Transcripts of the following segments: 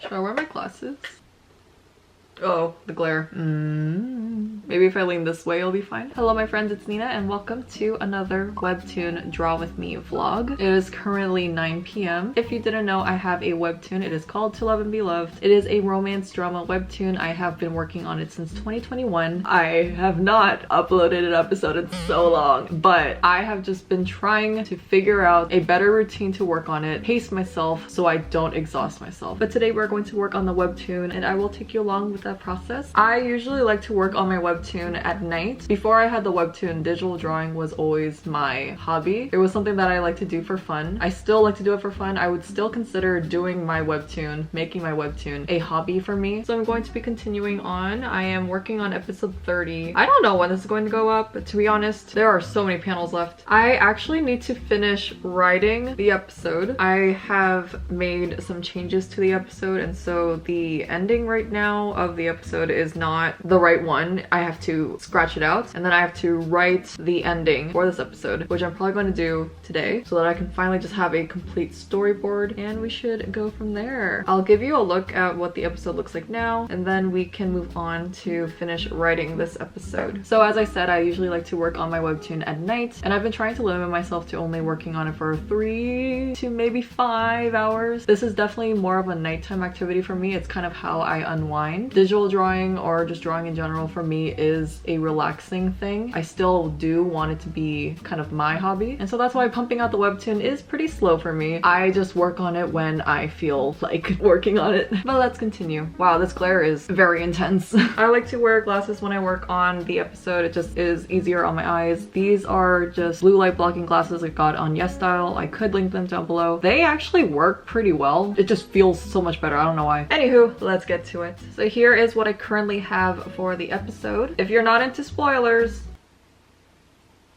Should I wear my glasses? Oh, the glare. Maybe if I lean this way, it'll be fine. Hello, my friends, it's Nina, and welcome to another Webtoon Draw With Me vlog. It is currently 9 p.m. If you didn't know, I have a Webtoon. It is called To Love and Be Loved. It is a romance drama Webtoon. I have been working on it since 2021. I have not uploaded an episode in so long, but I have just been trying to figure out a better routine to work on it, pace myself so I don't exhaust myself. But today we're going to work on the Webtoon, and I will take you along with that process. I usually like to work on my Webtoon at night. Before I had the Webtoon, digital drawing was always my hobby. It was something that I like to do for fun. I still like to do it for fun. I would still consider doing my Webtoon, making my Webtoon, a hobby for me. So I'm going to be continuing on. I am working on episode 30. I don't know when this is going to go up, but to be honest, there are so many panels left. I actually need to finish writing the episode. I have made some changes to the episode, and so the ending right now of the episode is not the right one. I have to scratch it out, and then I have to write the ending for this episode, which I'm probably going to do today so that I can finally just have a complete storyboard, and we should go from there. I'll give you a look at what the episode looks like now, and then we can move on to finish writing this episode. So as I said, I usually like to work on my Webtoon at night, and I've been trying to limit myself to only working on it for 3 to maybe 5 hours. This is definitely more of a nighttime activity for me. It's kind of how I unwind. Digital drawing or just drawing in general for me is a relaxing thing. I still do want it to be kind of my hobby, and so that's why pumping out the Webtoon is pretty slow for me. I just work on it when I feel like working on it. But let's continue. Wow, this glare is very intense. I like to wear glasses when I work on the episode. It just is easier on my eyes. These are just blue light blocking glasses I got on YesStyle. I could link them down below. They actually work pretty well. It just feels so much better. I don't know why. Anywho, let's get to it. So here is what I currently have for the episode. If you're not into spoilers,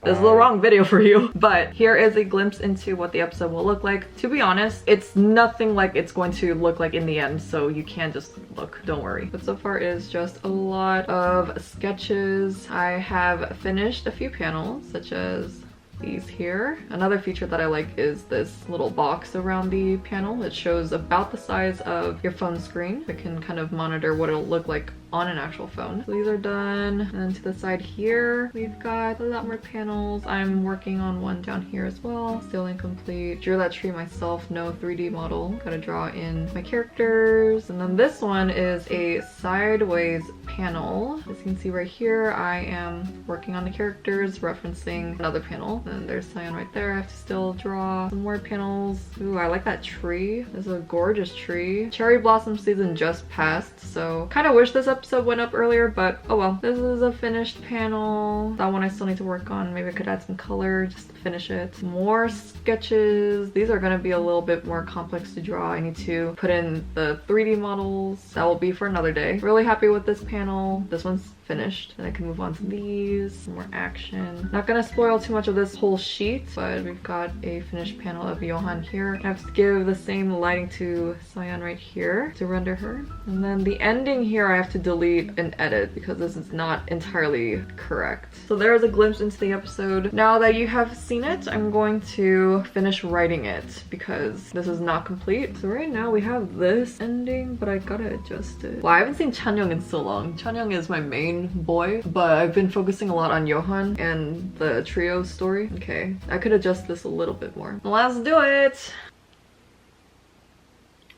this is the wrong video for you, but here is a glimpse into what the episode will look like. To be honest, it's nothing like it's going to look like in the end, so you can just look, don't worry. But so far it is just a lot of sketches. I have finished a few panels, such as these here. Another feature that I like is this little box around the panel. It shows about the size of your phone screen. It can kind of monitor what it'll look like on an actual phone. So these are done. And then to the side here, we've got a lot more panels. I'm working on one down here as well. Still incomplete. Drew that tree myself, no 3D model. Gotta draw in my characters. And then this one is a sideways panel. As you can see right here, I am working on the characters, referencing another panel. And there's Cyan right there. I have to still draw some more panels. Ooh, I like that tree. This is a gorgeous tree. Cherry blossom season just passed, so kind of wish this episode went up earlier, but oh well. This is a finished panel. That one I still need to work on. Maybe I could add some color just to finish it. More sketches. These are going to be a little bit more complex to draw. I need to put in the 3D models. That will be for another day. Really happy with this panel. This one's finished. Then I can move on to these. Some more action. Not gonna spoil too much of this whole sheet, but we've got a finished panel of Johan here. I have to give the same lighting to Cyan right here to render her. And then the ending here I have to delete and edit because this is not entirely correct. So there's a glimpse into the episode. Now that you have seen it, I'm going to finish writing it because this is not complete. So right now we have this ending, but I gotta adjust it. Well, I haven't seen Chanyeong in so long. Chanyeong is my main boy, but I've been focusing a lot on Johan and the trio story. Okay, I could adjust this a little bit more. Let's do it!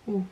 Ooh.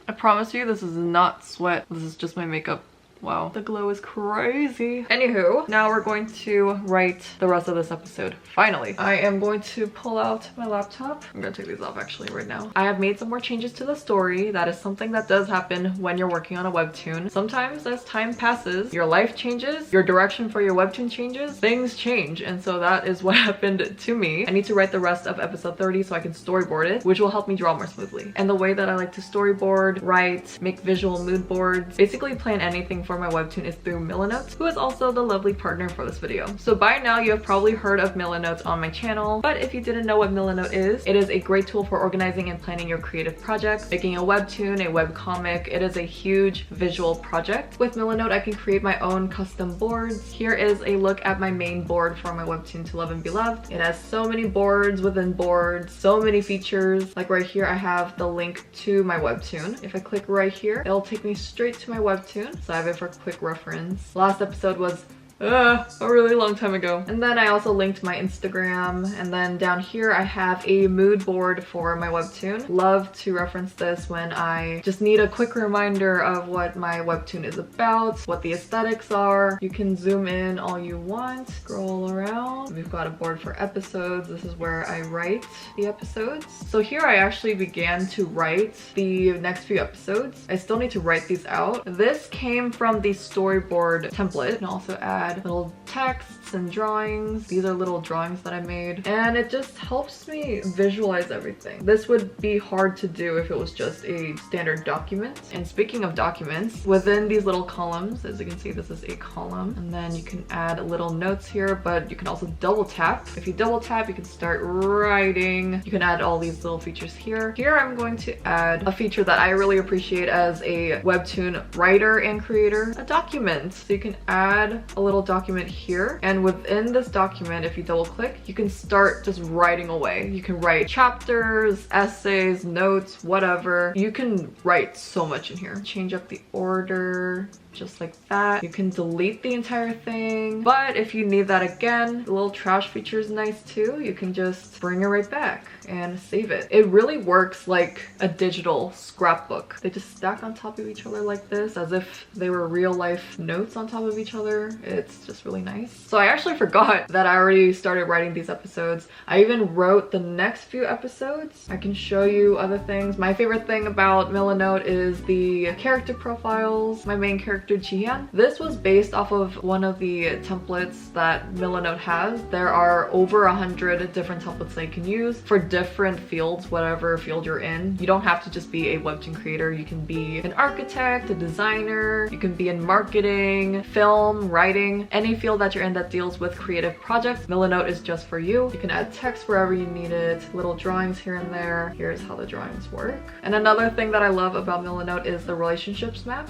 I promise you this is not sweat. This is just my makeup. Wow, the glow is crazy. Anywho, now we're going to write the rest of this episode. Finally, I am going to pull out my laptop. I'm gonna take these off actually right now. I have made some more changes to the story. That is something that does happen when you're working on a Webtoon. Sometimes as time passes, your life changes, your direction for your Webtoon changes, things change. And so that is what happened to me. I need to write the rest of episode 30 so I can storyboard it, which will help me draw more smoothly. And the way that I like to storyboard, write, make visual mood boards, basically plan anything for for my webtoon is through Milanote, who is also the lovely partner for this video. So by now you have probably heard of Milanote on my channel, but if you didn't know what Milanote is, it is a great tool for organizing and planning your creative projects. Making a webtoon, a webcomic, it is a huge visual project. With Milanote, I can create my own custom boards. Here is a look at my main board for my webtoon To Love and Be Loved. It has so many boards within boards, so many features. Like right here, I have the link to my webtoon. If I click right here, it'll take me straight to my webtoon. So I have it for quick reference. Last episode was a really long time ago. And then I also linked my Instagram, and then down here I have a mood board for my webtoon. Love to reference this when I just need a quick reminder of what my webtoon is about, what the aesthetics are. You can zoom in all you want, scroll around. We've got a board for episodes. This is where I write the episodes. So here I actually began to write the next few episodes. I still need to write these out. This came from the storyboard template. You can also add little texts and drawings. These are little drawings that I made, and it just helps me visualize everything. This would be hard to do if it was just a standard document. And speaking of documents, within these little columns, as you can see, this is a column, and then you can add little notes here, but you can also double tap. If you double tap, you can start writing. You can add all these little features here. Here I'm going to add a feature that I really appreciate as a webtoon writer and creator, a document. So you can add a little document here, and within this document, if you double click, you can start just writing away. You can write chapters, essays, notes, whatever. You can write so much in here. Change up the order just like that. You can delete the entire thing, but if you need that again, the little trash feature is nice too. You can just bring it right back and save it. It really works like a digital scrapbook. They just stack on top of each other like this, as if they were real life notes on top of each other. It's just really nice. So I actually forgot that I already started writing these episodes. I even wrote the next few episodes. I can show you other things. My favorite thing about Milanote is the character profiles. My main character, Jihyun. This was based off of one of the templates that Milanote has. There are over 100 different templates that you can use for different fields, whatever field you're in. You don't have to just be a webtoon creator. You can be an architect, a designer, you can be in marketing, film, writing, any field that you're in that deals with creative projects. Milanote is just for you. You can add text wherever you need it, little drawings here and there. Here's how the drawings work. And another thing that I love about Milanote is the relationships map.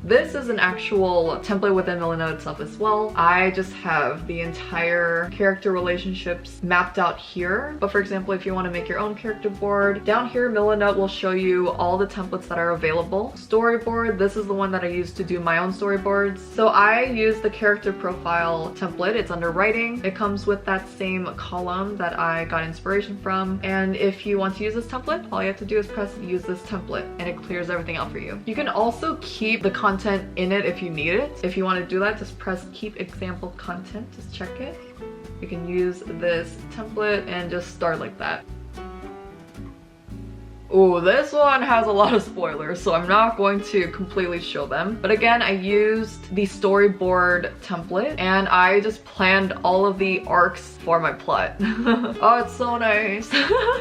This is an actual template within Milanote itself as well. I just have the entire character relationships mapped out here. But for example, if you want to make your own character board, down here Milanote will show you all the templates that are available. Storyboard, this is the one that I use to do my own storyboards. So I use the character profile template. It's under writing. It comes with that same column that I got inspiration from. And if you want to use this template, all you have to do is press use this template and it clears everything out for you. You can also keep the content in it if you need it. If you want to do that, just press keep example content, just check it. You can use this template and just start like that. Oh, this one has a lot of spoilers, so I'm not going to completely show them. But again, I used the storyboard template and I just planned all of the arcs for my plot. Oh, it's so nice.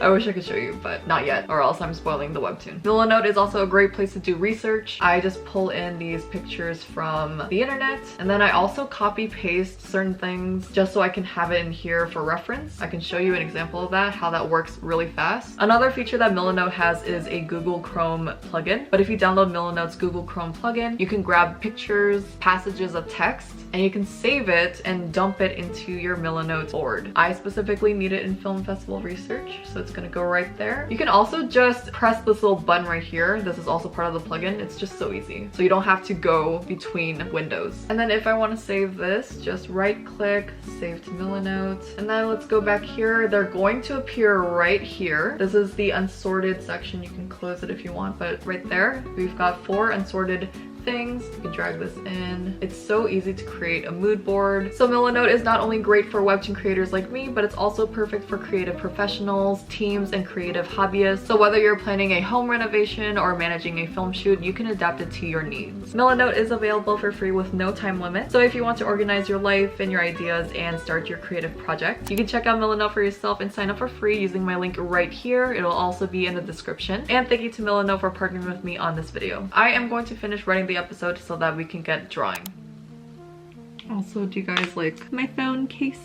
I wish I could show you, but not yet, or else I'm spoiling the webtoon. Milanote is also a great place to do research. I just pull in these pictures from the internet, and then I also copy paste certain things just so I can have it in here for reference. I can show you an example of that, how that works really fast. Another feature that Milanote has is a Google Chrome plugin. But if you download Milanote's Google Chrome plugin, you can grab pictures, passages of text, and you can save it and dump it into your Milanote board. I specifically need it in film festival research, so it's gonna go right there. You can also just press this little button right here. This is also part of the plugin. It's just so easy. So you don't have to go between windows. And then if I want to save this, just right click, save to Milanote. And then let's go back here. They're going to appear right here. This is the unsorted section. You can close it if you want, but right there, we've got 4 unsorted things. You can drag this in. It's so easy to create a mood board. So Milanote is not only great for webtoon creators like me, but it's also perfect for creative professionals, teams, and creative hobbyists. So whether you're planning a home renovation or managing a film shoot, you can adapt it to your needs. Milanote is available for free with no time limit. So if you want to organize your life and your ideas and start your creative project, you can check out Milanote for yourself and sign up for free using my link right here. It'll also be in the description. And thank you to Milanote for partnering with me on this video. I am going to finish writing the episode so that we can get drawing. Also, do you guys like my phone case?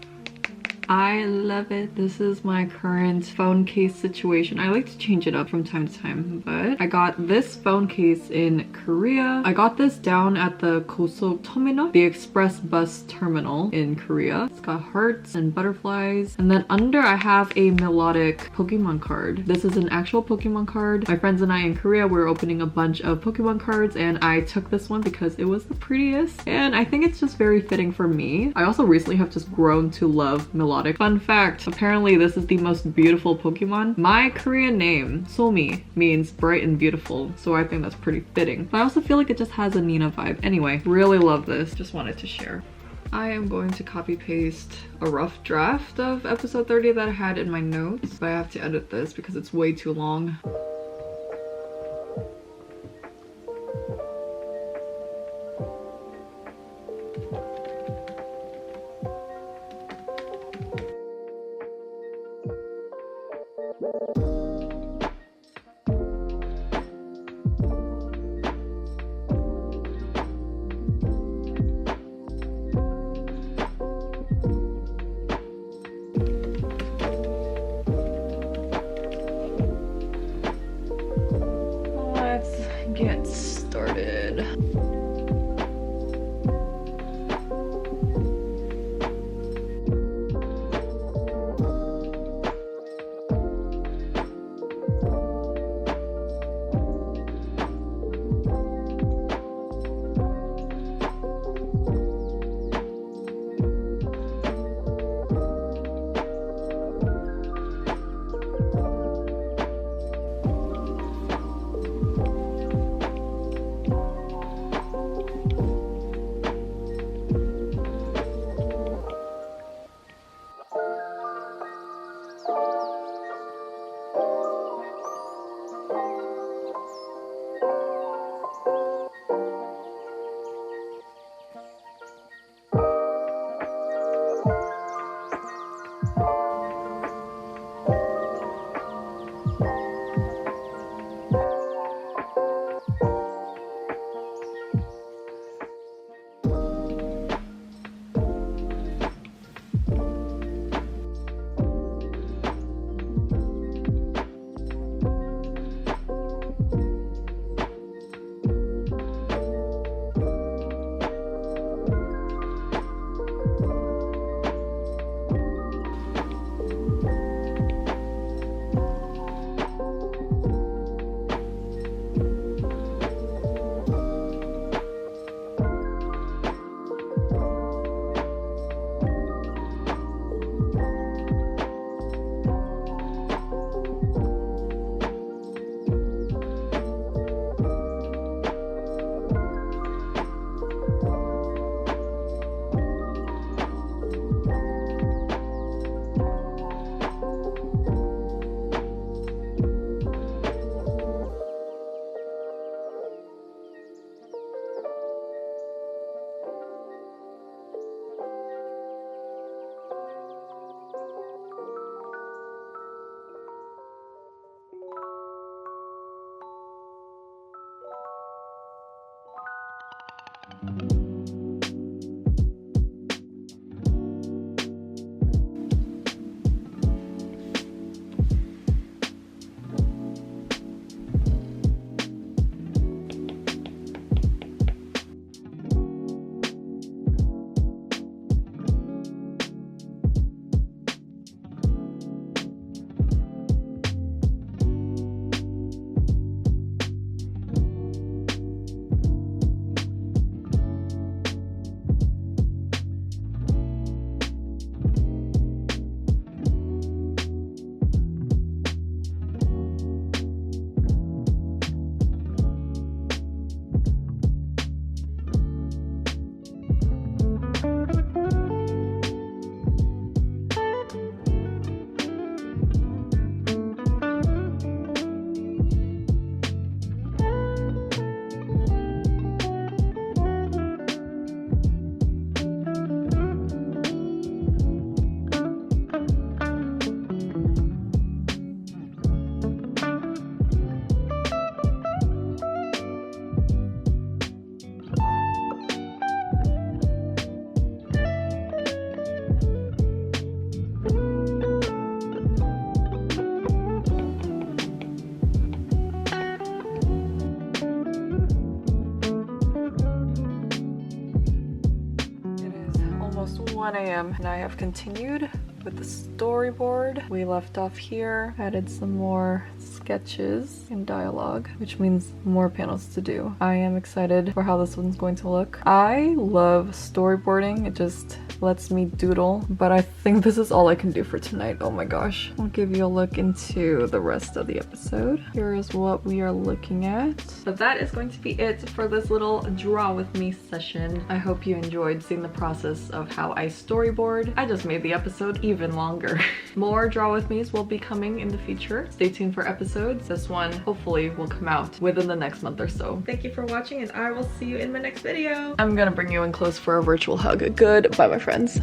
I love it. This is my current phone case situation. I like to change it up from time to time, but I got this phone case in Korea. I got this down at the Kosok Terminal, the express bus terminal in Korea. It's got hearts and butterflies. And then under I have a melodic Pokemon card. This is an actual Pokemon card. My friends and I in Korea were opening a bunch of Pokemon cards and I took this one because it was the prettiest. And I think it's just very fitting for me. I also recently have just grown to love melodic. Fun fact, apparently this is the most beautiful Pokemon. My Korean name, Somi, means bright and beautiful, so I think that's pretty fitting. But I also feel like it just has a Nina vibe. Anyway, really love this. Just wanted to share. I am going to copy paste a rough draft of episode 30 that I had in my notes, but I have to edit this because it's way too long. Get started. 1 a.m. and I have continued with the storyboard. We left off here, added some more sketches and dialogue, which means more panels to do. I am excited for how this one's going to look. I love storyboarding. It just lets me doodle, but I think this is all I can do for tonight. Oh my gosh. I'll give you a look into the rest of the episode. Here is what we are looking at. But that is going to be it for this little draw with me session. I hope you enjoyed seeing the process of how I storyboard. I just made the episode even longer. More draw with me's will be coming in the future. Stay tuned for episodes. This one hopefully will come out within the next month or so. Thank you for watching and I will see you in my next video. I'm gonna bring you in close for a virtual hug. Goodbye, my friends.